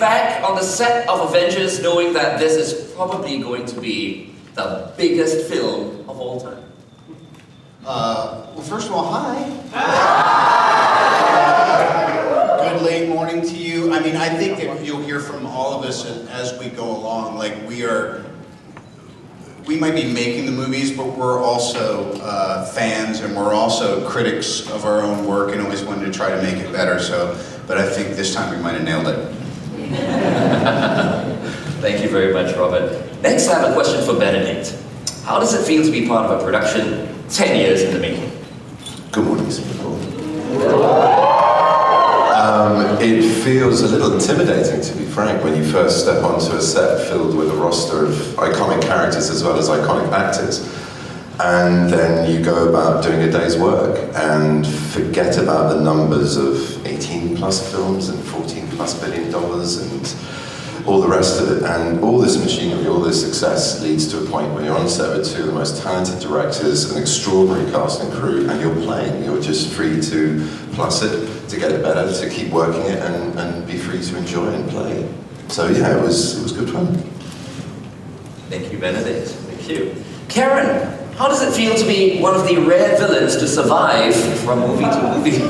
back on the set of Avengers knowing that this is probably going to be the biggest film of all time? Well, first of all, hi. Good late morning to you. I mean, I think that you'll hear from all of us as we go along. Like, we might be making the movies, but we're also fans, and we're also critics of our own work, and always wanted to try to make it better. But I think this time we might have nailed it. Thank you very much, Robert. Next, I have a question for Benedict. How does it feel to be part of a production 10 years in the making? Good morning, Singapore. It feels a little intimidating, to be frank, when you first step onto a set filled with a roster of iconic characters as well as iconic actors. And then you go about doing a day's work and forget about the numbers of 18 plus films and 14 plus $1 billion and all the rest of it. And all this machinery, all this success leads to a point when you're on set with two of the most talented directors, an extraordinary cast and crew, and you're playing. You're just free to plus it, to get it better, to keep working it, and be free to enjoy and play. So yeah, it was good fun. Thank you, Benedict. Thank you. Karen, how does it feel to be one of the rare villains to survive from movie to movie?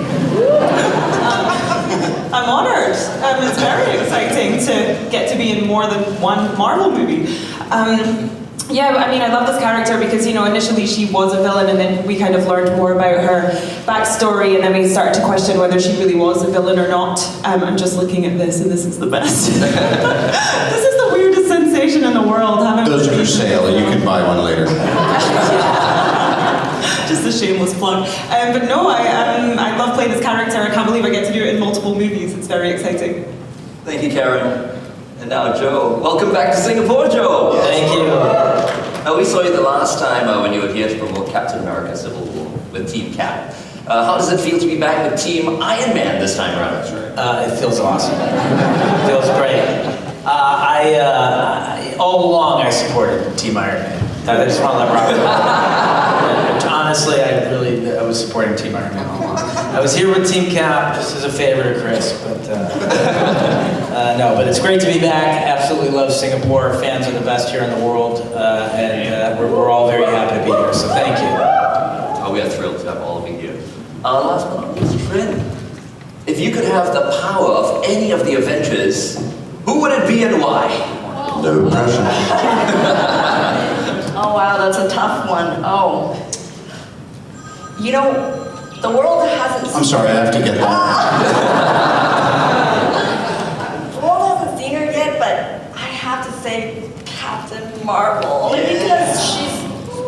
I'm honored. It's very exciting to get to be in more than one Marvel movie. Yeah, I mean, I love this character because, you know, initially she was a villain, and then we kind of learned more about her backstory, and then we started to question whether she really was a villain or not. I'm just looking at this, and this is the best. This is the weirdest sensation in the world. Those are for sale, and you can buy one later. Just a shameless plug. But no, I love playing this character. I can't believe I get to do it in multiple movies. It's very exciting. Thank you, Karen. And now, Joe. Welcome back to Singapore, Joe. Thank you. Now, we saw you the last time when you were here to promote Captain America Civil War with Team Cap. How does it feel to be back with Team Iron Man this time around? It feels awesome. It feels great. All along I supported Team Iron Man. I just want to let Robert know. Honestly, I was supporting Team Iron Man all along. I was here with Team Cap just as a favor to Chris, but no, but it's great to be back. Absolutely love Singapore. Fans are the best here in the world, and we're all very happy to be here, so thank you. Oh, we are thrilled to have all of you here. Last but not least, Tran. If you could have the power of any of the Avengers, who would it be and why? No pressure. Oh wow, that's a tough one. Oh. You know, the world hasn't... I'm sorry, I have to get that. The world hasn't seen her yet, but I have to say Captain Marvel. Only because she's,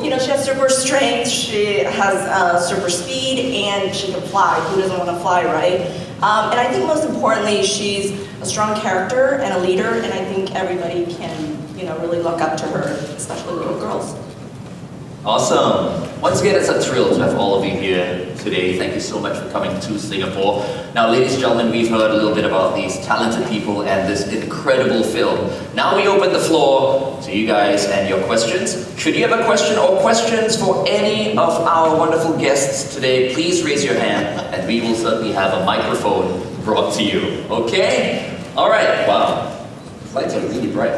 you know, she has super strength, she has super speed, and she can fly. Who doesn't want to fly, right? And I think most importantly, she's a strong character and a leader, and I think everybody can, you know, really look up to her, especially little girls. Awesome. Once again, it's a thrill to have all of you here today. Thank you so much for coming to Singapore. Now, ladies and gentlemen, we've heard a little bit about these talented people and this incredible film. Now we open the floor to you guys and your questions. Should you have a question or questions for any of our wonderful guests today, please raise your hand and we will certainly have a microphone brought to you. Okay? All right. Wow. Lights are really bright.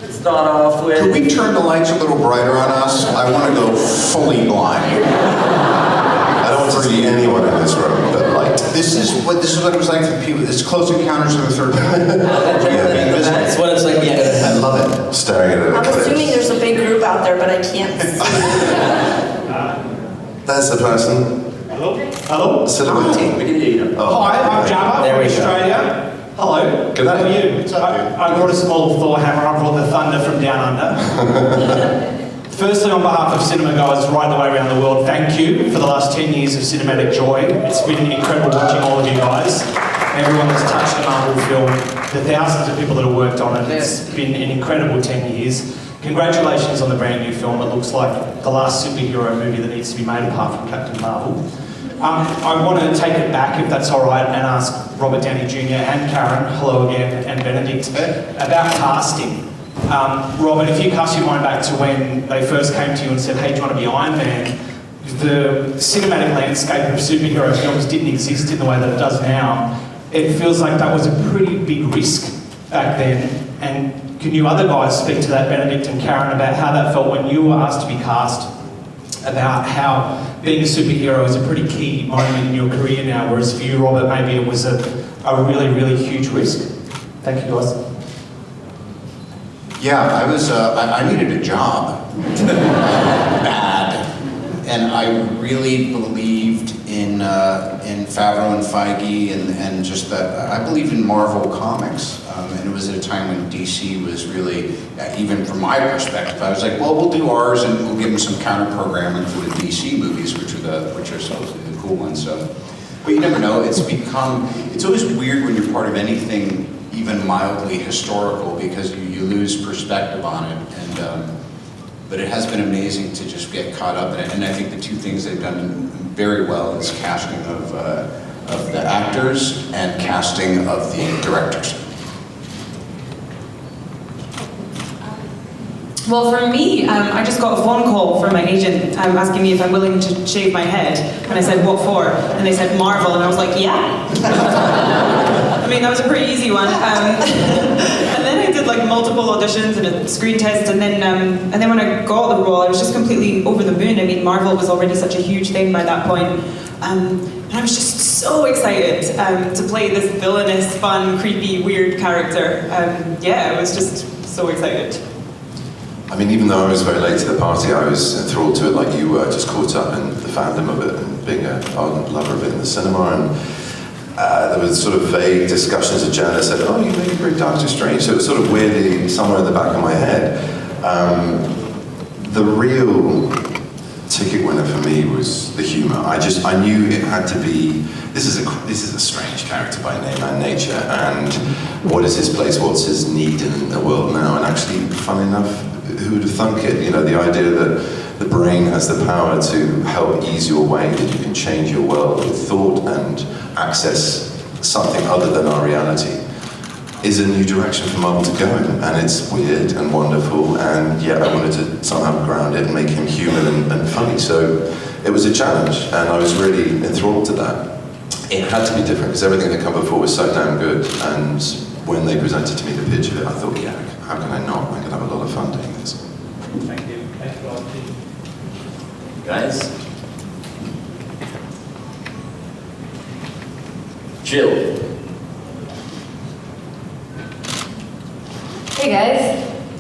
Let's start off with... Could we turn the lights a little brighter on us? I want to go fully blind. I don't want to see anyone in this room but light. This is what it was like for people. It's Close Encounters of the Third Kind. That's what it's like. Yeah. I love it. Staring at it. I'm assuming there's a big group out there, but I can't see. There's the person. Hello? Hello? Silhouette team. We can hear you. Oh. Hi, I'm Jabba There from we go. Australia. Hello. Good How are day. you? I brought a small Thor hammer. I brought the thunder from down under. Firstly, on behalf of cinema goers right the way around the world, thank you for the last 10 years of cinematic joy. It's been incredible watching all of you guys. Everyone that's touched a Marvel film, the thousands of people that have worked on it. It's been an incredible 10 years. Congratulations on the brand new film. It looks like the last superhero movie that needs to be made apart from Captain Marvel. I want to take it back, if that's all right, and ask Robert Downey Jr. and Karen, hello again, and Benedict, about casting. Robert, if you cast your mind back to when they first came to you and said, hey, do you want to be Iron Man? The cinematic landscape of superhero films didn't exist in the way that it does now. it feels like that was a pretty big risk back then. And can you other guys speak to that, Benedict and Karen, about how that felt when you were asked to be cast, about how being a superhero is a pretty key moment in your career now, whereas for you, Robert, maybe it was a really, really huge risk? Thank you, guys. Yeah, I needed a job, bad, and I really believed in Favreau and Feige and just that. I believed in Marvel Comics, and it was at a time when DC was really, even from my perspective, I was like, well, we'll do ours and we'll give them some counter programming for the DC movies, which are supposedly the cool ones. So, but you never know. It's always weird when you're part of anything even mildly historical, because you lose perspective on it, and but it has been amazing to just get caught up in it. And I think the two things they've done very well is casting of the actors and casting of the directors. Well, for me, I just got a phone call from my agent asking me if I'm willing to shave my head. And I said, what for? And they said, Marvel. And I was like, yeah. I mean, that was a pretty easy one. And then I did like multiple auditions and a screen test. And then when I got the role, I was just completely over the moon. I mean, Marvel was already such a huge thing by that point. And I was just so excited to play this villainous, fun, creepy, weird character. Yeah, I was just so excited. I mean, even though I was very late to the party, I was enthralled to it like you were, just caught up in the fandom of it and being an ardent lover of it in the cinema. And there was sort of vague discussions. A journalist said, oh, you make a great Doctor Strange. So it was sort of weirdly somewhere in the back of my head. The real ticket winner for me was the humor. I knew it had to be, this is a strange character by name and nature, and what is his place, what's his need in the world now? And actually, funny enough, who would have thunk it? You know, the idea that the brain has the power to help ease your way, that you can change your world with thought and access something other than our reality, is a new direction for Marvel to go in. And it's weird and wonderful, and yet I wanted to somehow ground it and make him human and funny. So it was a challenge, and I was really enthralled to that. It had to be different, because everything that came before was so damn good, and when they presented to me the pitch of it, I thought, yeah, how can I not? I could have a lot of fun doing this. Thank you. Thank you, all. Guys? Jill. Hey guys.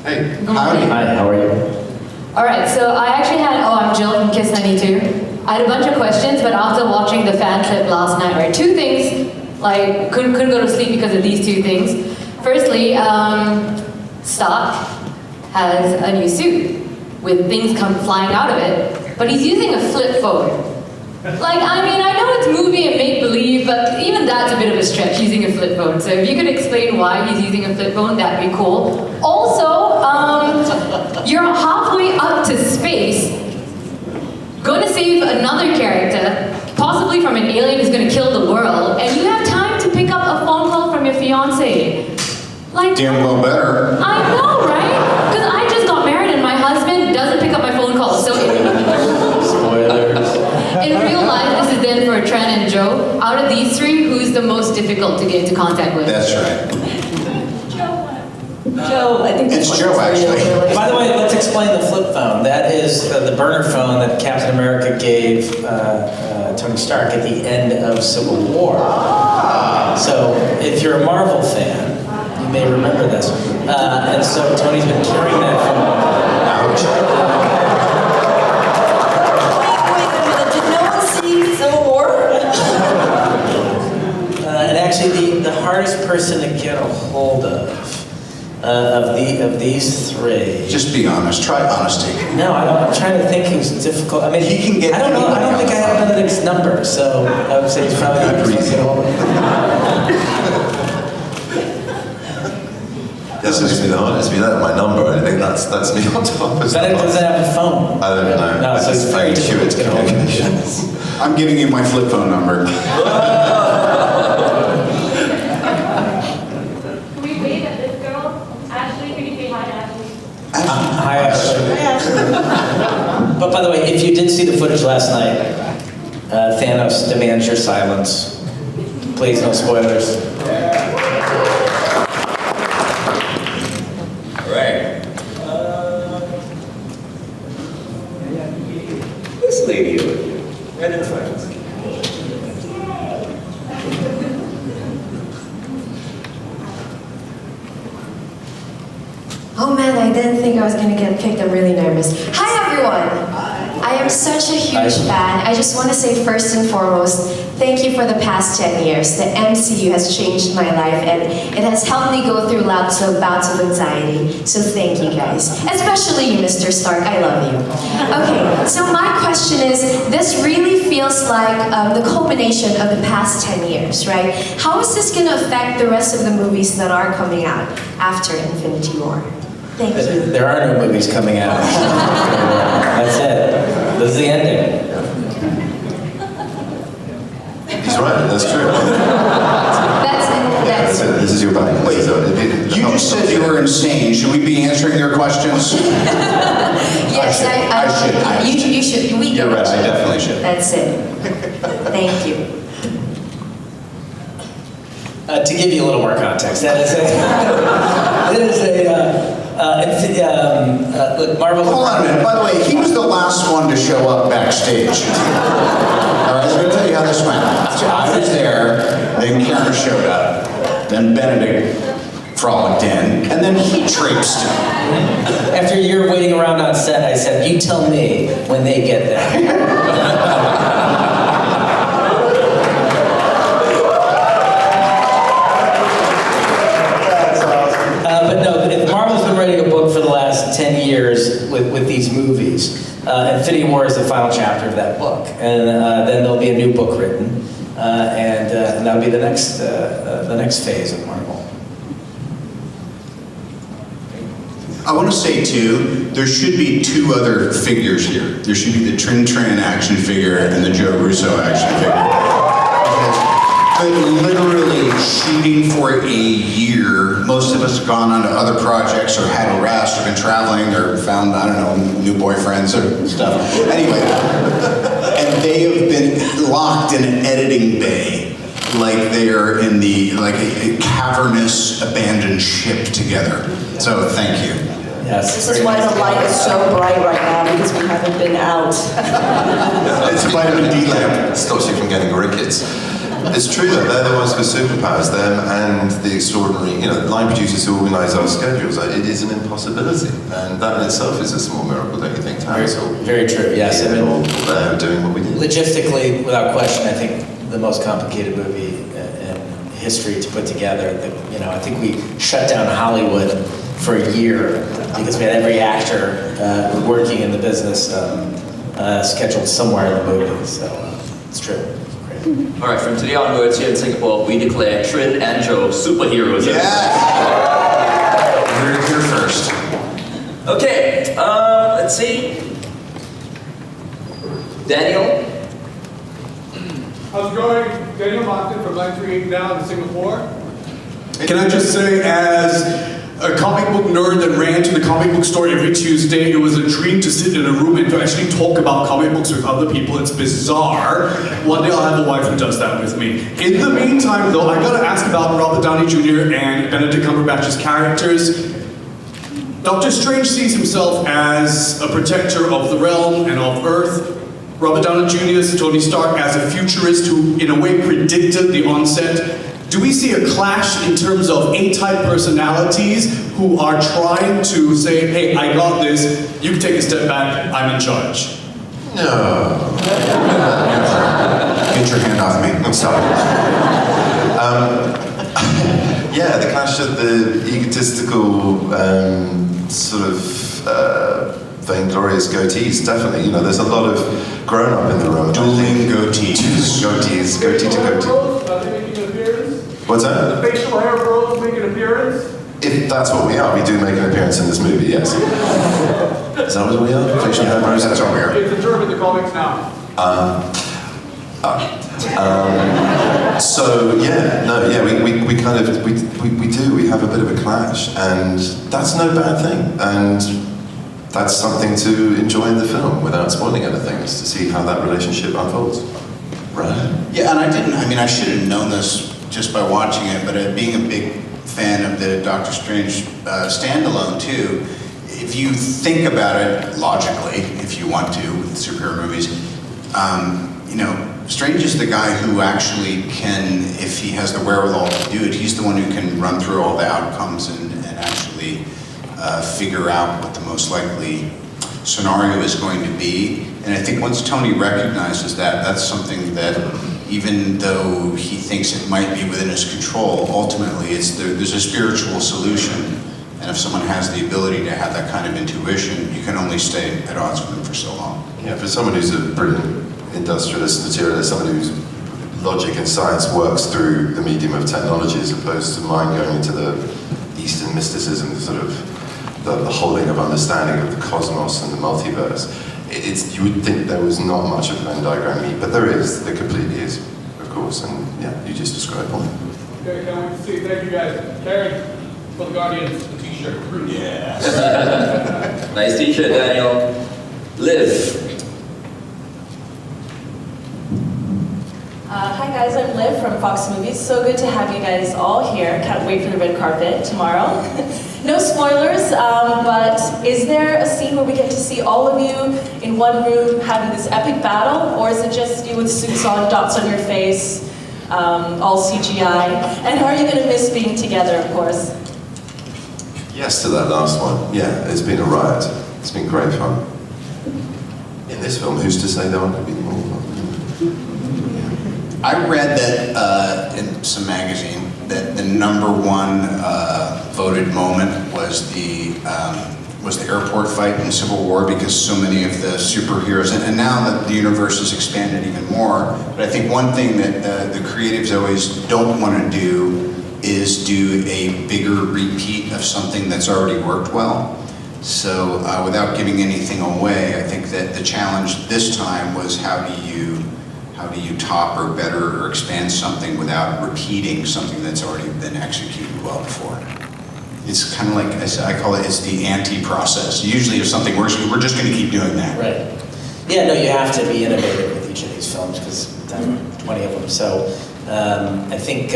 Hey, Good morning. Hi, how are you? Alright, so I actually had, I'm Jill from Kiss 92. I had a bunch of questions, but after watching the fan clip last night, right, two things, like, couldn't go to sleep because of these two things. Firstly, Stark has a new suit with things come flying out of it, but he's using a flip phone. Like, I mean, I know it's movie and make-believe, but even that's a bit of a stretch, using a flip phone. So if you could explain why he's using a flip phone, that'd be cool. Also, you're halfway up to space, going to save another character, possibly from an alien who's going to kill the world, and you have time to pick up a phone call from your fiancé. Like, damn well better. I know, right? Because I just got married and my husband doesn't pick up my phone calls. So Spoilers. in real life, this is then for Tran and Joe. Out of these three, who's the most difficult to get into contact with? That's right. Joe, I think It's Joe, actually. By the way, let's explain the flip phone. That is the burner phone that Captain America gave Tony Stark at the end of Civil War. So if you're a Marvel fan, you may remember this. And so Tony's been carrying that phone. Ouch. Wait a minute, did no one see Civil War? And actually, the hardest person to get a hold of these three. Just be honest. Try honesty. No, I'm trying to think who's difficult. I mean, He can get I don't know. I don't anybody think I on the have Benedict's number, so I would say it's probably not Good easy to get a hold of. That's makes me the hardest. If you don't have my number, I think that's me on top of Benedict doesn't have a phone. I don't know. No, so it's very difficult to get a hold of. communications. I'm giving you my flip phone number. Can we wave at this girl? Ashley, can you say hi to Ashley? Hi, Ashley. But by the way, if you did see the footage last night, Thanos demands your silence. Please, no spoilers. All right. This lady over here, right in front. Oh man, I didn't think I was gonna get picked. I'm really nervous. Hi everyone! I am such a huge fan. I just want to say first and foremost, thank you for the past 10 years. The MCU has changed my life and it has helped me go through lots of bouts of anxiety. So thank you guys. Especially you, Mr. Stark. I love you. Okay, so my question is, this really feels like the culmination of the past 10 years, right? How is this gonna affect the rest of the movies that are coming out after Infinity War? Thank you. There are no movies coming out. That's it. This is the ending. He's right, that's true. That's it. That's it. This is your bag. Wait, you just said you were insane. Should we be answering your questions? Yes, I should. You should. We You're right, I definitely should. That's it. Thank you. To give you a little more context, look, Marvel. Hold on a minute. By the way, he was the last one to show up backstage. All right, I'm going to tell you how this went. I was there, then Karen showed up, then Benedict frolicked in, and then he traipsed. After a year of waiting around on set, I said, "You tell me when they get there." But no, Marvel's been writing a book for the last 10 years with these movies. Infinity War is the final chapter of that book. And then there'll be a new book written. And that'll be the next phase of Marvel. I want to say too, there should be two other figures here. There should be the Tran action figure and the Joe Russo action figure. But literally shooting for a year, most of us have gone on to other projects or had a rest or been traveling or found, I don't know, new boyfriends or stuff. Anyway, and they have been locked in an editing bay like they are in a cavernous abandoned ship together. So thank you. Yes. This is why the light is so bright right now, because we haven't been out. It's a vitamin D lamp. It stops you from getting rickets. It's true that they're the ones with superpowers, them and the extraordinary, line producers who organise our schedules. It is an impossibility, and that in itself is a small miracle, don't you think, Tran? Very true, yes. Yeah, all there doing what we did. Logistically, without question, I think the most complicated movie in history to put together. I think we shut down Hollywood for a year because we had every actor working in the business scheduled somewhere in the movie, so it's true. All right, from today onwards here in Singapore, we declare Trin and Joe superheroes. Yes! You're here first. Okay, let's see. Daniel? How's it going? Daniel Martin from Line 38 now in Singapore. Can I just say, as a comic book nerd that ran to the comic book store every Tuesday, it was a dream to sit in a room and to actually talk about comic books with other people. It's bizarre. One day I'll have a wife who does that with me. In the meantime, though, I gotta ask about Robert Downey Jr. and Benedict Cumberbatch's characters. Doctor Strange sees himself as a protector of the realm and of Earth. Robert Downey Jr.'s Tony Stark as a futurist who, in a way, predicted the onset. Do we see a clash in terms of A-type personalities who are trying to say, hey, I got this, you take a step back, I'm in charge? No. Get your hand off me. I'm sorry. Yeah, the clash of the egotistical, vainglorious goatees, definitely. There's a lot of grown-up in the room. Dueling goatees. Goatee to goatee. What's that? The facial hair bros make an appearance? If that's what we are, we do make an appearance in this movie, yes. Is that what we are? Facial hair bros, that's what we are. It's a term in the comics now. We have a bit of a clash, and that's no bad thing, and that's something to enjoy in the film without spoiling anything, is to see how that relationship unfolds. Right. Yeah, and I should have known this just by watching it, but being a big fan of the Doctor Strange standalone too, if you think about it logically, if you want to, with superhero movies, Strange is the guy who actually can, if he has the wherewithal to do it, he's the one who can run through all the outcomes and actually figure out what the most likely scenario is going to be. And I think once Tony recognizes that, that's something that even though he thinks it might be within his control, ultimately there's a spiritual solution. And if someone has the ability to have that kind of intuition, you can only stay at odds with them for so long. Yeah, for someone who's a brilliant industrialist, materialist, someone whose logic and science works through the medium of technology as opposed to mine going into the Eastern mysticism, sort of the holding of understanding of the cosmos and the multiverse. You would think there was not much of a Venn diagram meet, but there completely is, of course, and yeah, you just described one. Okay, can't wait to see. Thank you guys. Karen, for the Guardians, the t-shirt. Yeah. Nice t-shirt, Daniel. Liv. Hi guys, I'm Liv from Fox Movies. So good to have you guys all here. Can't wait for the red carpet tomorrow. No spoilers, but is there a scene where we get to see all of you in one room having this epic battle, or is it just you with suits on, dots on your face, all CGI? And are you going to miss being together, of course? Yes to that last one. Yeah, it's been a riot. It's been great fun. In this film, who's to say there aren't going to be more? I read that in some magazine that the #1 voted moment was the airport fight in Civil War, because so many of the superheroes, and now that the universe has expanded even more, but I think one thing that the creatives always don't want to do is do a bigger repeat of something that's already worked well. So without giving anything away, I think that the challenge this time was how do you top or better or expand something without repeating something that's already been executed well before. It's kind of like, I call it, it's the anti-process. Usually if something works, we're just going to keep doing that. Right. Yeah, no, you have to be innovative with each of these films because we've done 20 of them. So I think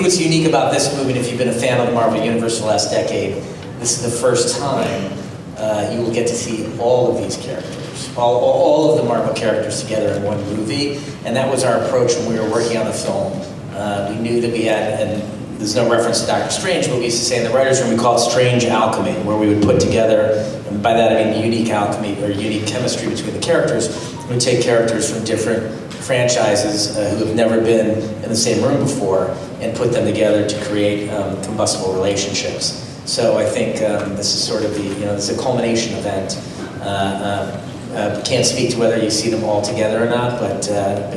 what's unique about this movie, and if you've been a fan of the Marvel Universe for the last decade, this is the first time you will get to see all of these characters. All of the Marvel characters together in one movie, and that was our approach when we were working on the film. We knew that we had, and there's no reference to Doctor Strange, but we used to say in the writers' room we call it strange alchemy, where we would put together, and by that I mean unique alchemy or unique chemistry between the characters. We would take characters from different franchises who have never been in the same room before and put them together to create combustible relationships. So I think this is sort of this is a culmination event. Can't speak to whether you see them all together or not, but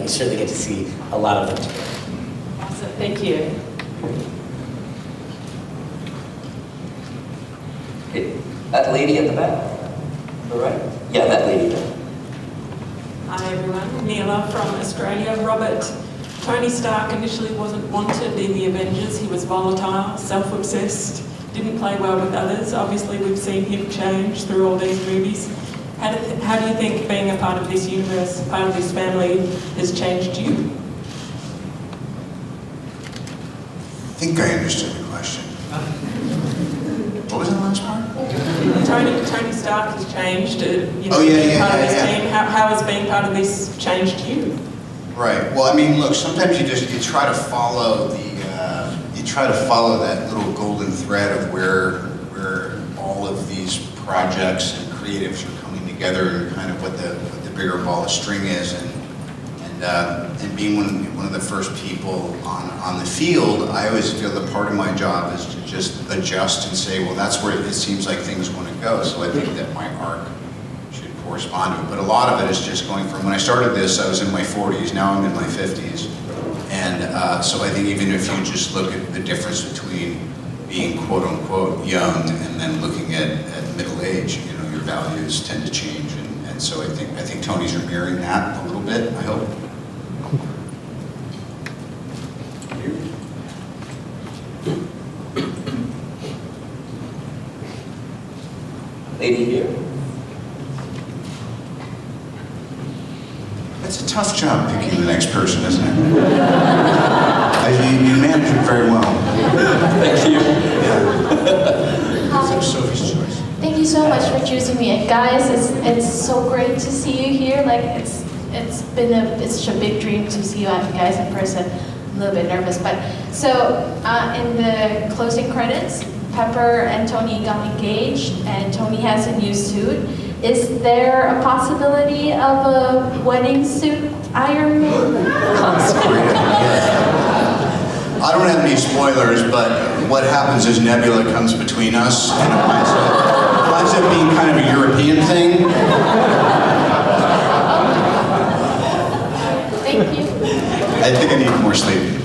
you certainly get to see a lot of them together. Awesome, thank you. Okay. That lady at the back. All right? Yeah, that lady there. Hi everyone, Neela from Australia. Robert, Tony Stark initially wasn't wanted in the Avengers. He was volatile, self-obsessed, didn't play well with others. Obviously we've seen him change through all these movies. How do you think being a part of this universe, part of this family, has changed you? I think I understood the question. What was the last part? Tony Stark has changed. Being Part of this team. How has being part of this changed you? Right. Well, I mean, look. Sometimes you try to follow that little golden thread of where all of these projects and creatives are coming together, and kind of what the bigger ball of string is, and being one of the first people on the field, I always feel that part of my job is to just adjust and say, well, that's where it seems like things want to go. So I think that my arc should correspond to it. But a lot of it is just going from, when I started this, I was in my 40s, now I'm in my 50s. And so I think even if you just look at the difference between being quote unquote young and then looking at middle age, your values tend to change. And so I think Tony's mirroring that a little bit, I hope. Lady here. It's a tough job picking the next person, isn't it? You manage it very well. Thank you. Hi. Sophie's choice. Thank you so much for choosing me. And guys, it's so great to see you here. Like it's such a big dream to see you guys in person. I'm a little bit nervous, but so in the closing credits, Pepper and Tony got engaged, and Tony has a new suit. Is there a possibility of a wedding suit Iron Man? I don't have any spoilers, but what happens is Nebula comes between us, and it winds up being kind of a European thing. Thank you. I think I need more sleep.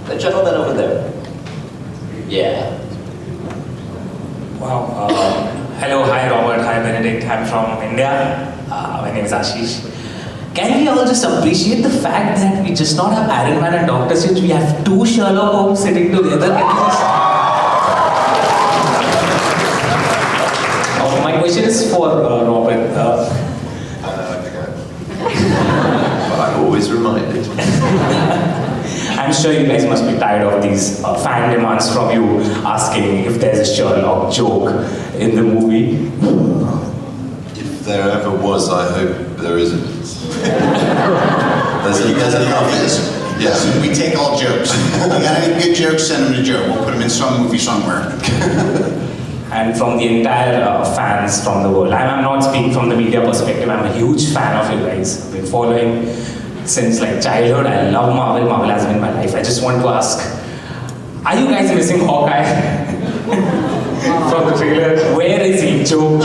The gentleman over there. Yeah. Wow. Hello, hi Robert, hi Benedict. I'm from India. My name is Ashish. Can we all just appreciate the fact that we just not have Iron Man and Dr. Strange, we have two Sherlock Holmes sitting together? Can we just... my question is for Robert. But I'm always reminded. I'm sure you guys must be tired of these fan demands from you asking if there's a Sherlock joke in the movie. If there ever was, I hope there isn't. There's enough. Yes, we take all jokes. You got any good jokes, send them to Joe. We'll put them in some movie somewhere. And from the entire fans from the world. I'm not speaking from the media perspective. I'm a huge fan of you guys. I've been following since like childhood. I love Marvel. Marvel has been my life. I just want to ask, are you guys missing Hawkeye? From the trailer, where is he, Joe?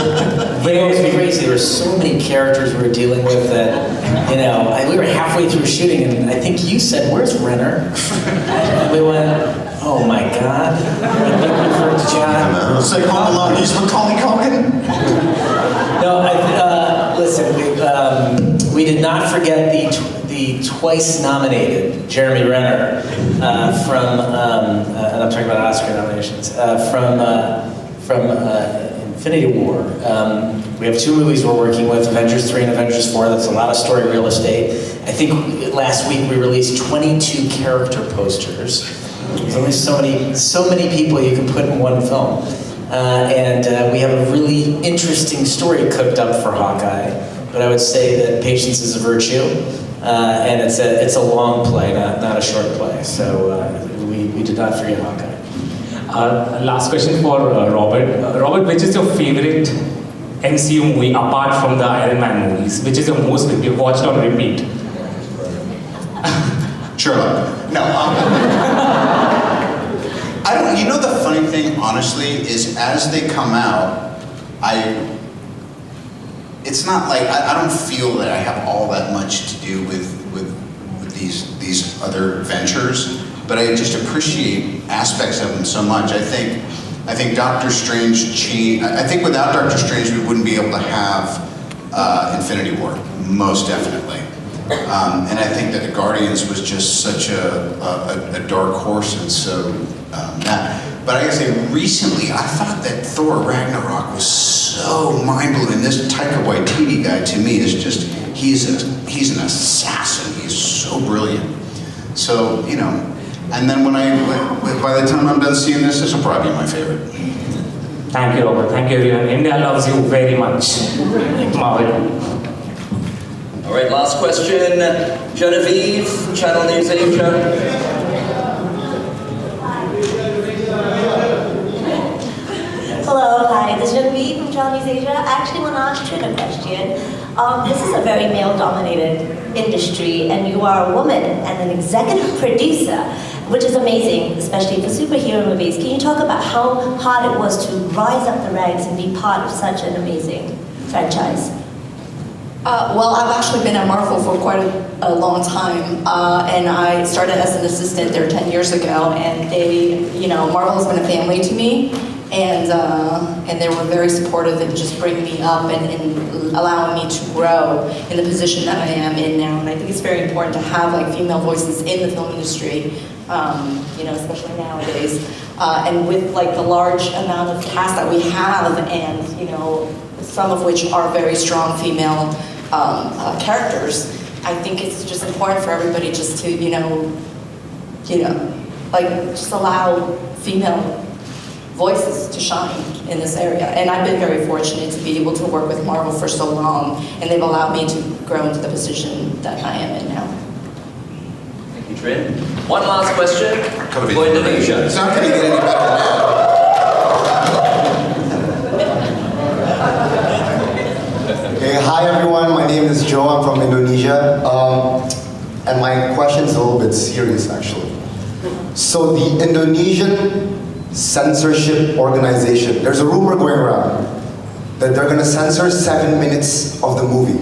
Where is he? Crazy. There were so many characters we were dealing with that, we were halfway through shooting, and I think you said, "Where's Renner?" And we went, "Oh my God!" It's like Home Alone. He's Macaulay Culkin. No, listen. We did not forget the twice nominated Jeremy Renner from, and I'm talking about Oscar nominations, from Infinity War. We have two movies we're working with, Avengers 3 and Avengers 4. That's a lot of story real estate. I think last week we released 22 character posters. There's only so many people you can put in one film. And we have a really interesting story cooked up for Hawkeye. But I would say that patience is a virtue, and it's a long play, not a short play. So we did not forget Hawkeye. Last question for Robert. Robert, which is your favorite MCU movie apart from the Iron Man movies? Which is your most you've watched on repeat? Sherlock. No. I don't. You know the funny thing, honestly, is as they come out, it's not like I don't feel that I have all that much to do with these other ventures, but I just appreciate aspects of them so much. I think Doctor Strange changed. I think without Doctor Strange, we wouldn't be able to have Infinity War, most definitely. And I think that the Guardians was just such a dark horse, and so that. But I gotta say, recently, I thought that Thor Ragnarok was so mind-blowing. This Taika Waititi guy, to me, is just, he's an assassin. He's so brilliant. So, and then by the time I'm done seeing this will probably be my favorite. Thank you, Robert. Thank you, everyone. India loves you very much. Marvel. All right, last question. Genevieve, Channel News Asia. Hello, hi, this is Genevieve from Channel News Asia. I actually want to ask Trina a question. This is a very male-dominated industry, and you are a woman and an executive producer, which is amazing, especially for superhero movies. Can you talk about how hard it was to rise up the ranks and be part of such an amazing franchise? Well, I've actually been at Marvel for quite a long time, and I started as an assistant there 10 years ago, and Marvel has been a family to me. And they were very supportive in just bringing me up and allowing me to grow in the position that I am in now. And I think it's very important to have female voices in the film industry especially nowadays. And with like the large amount of cast that we have, and some of which are very strong female characters, I think it's just important for everybody just to, just allow female voices to shine in this area. And I've been very fortunate to be able to work with Marvel for so long, and they've allowed me to grow into the position that I am in now. Thank you, Tran. One last question for Indonesia. It's not going to get any better now. Okay, hi everyone, my name is Joe, I'm from Indonesia. And my question is a little bit serious actually. So the Indonesian censorship organization, there's a rumor going around that they're going to censor 7 minutes of the movie.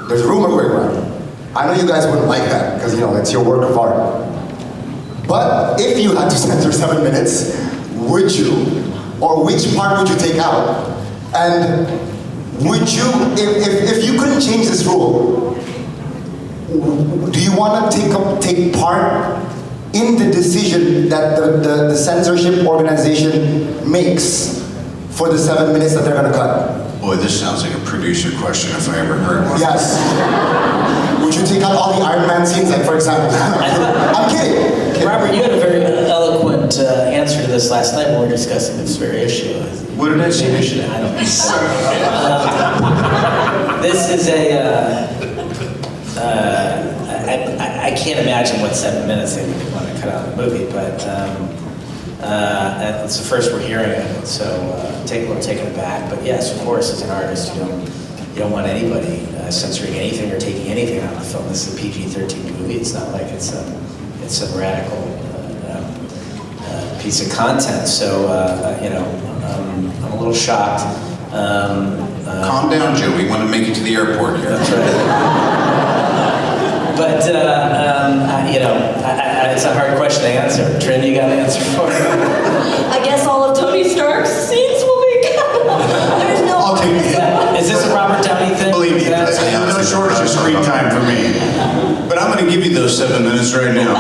There's a rumor going around. I know you guys wouldn't like that because it's your work of art. But if you had to censor 7 minutes, would you? Or which part would you take out? And would you, if you couldn't change this rule, do you want to take part in the decision that the censorship organization makes for the 7 minutes that they're going to cut? Boy, this sounds like a producer question if I ever heard one. Yes. Would you take out all the Iron Man scenes, like for example? I'm kidding. Robert, you had a very eloquent answer to this last night when we were discussing this very issue. What did I say? I don't know. This is I can't imagine what 7 minutes they would want to cut out of the movie, but it's the first we're hearing of it, so we're taken aback. But yes, of course, as an artist, you don't want anybody censoring anything or taking anything out of the film. This is a PG-13 movie. It's not like it's some radical piece of content. So I'm a little shocked. Calm down, Joe. We want to make it to the airport here. That's right. But it's a hard question to answer. Trin, you got an answer for it? I guess all of Tony Stark's scenes will be cut. There's no. I'll take it. Is this a Robert Downey thing? Believe me, no shortage of screen time for me. But I'm going to give you those 7 minutes right now.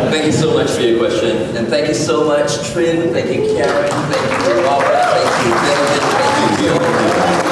Thank you so much for your question, and thank you so much, Trin. Thank you, Karen. Thank you, Robert. Thank you, Benedict. Thank you.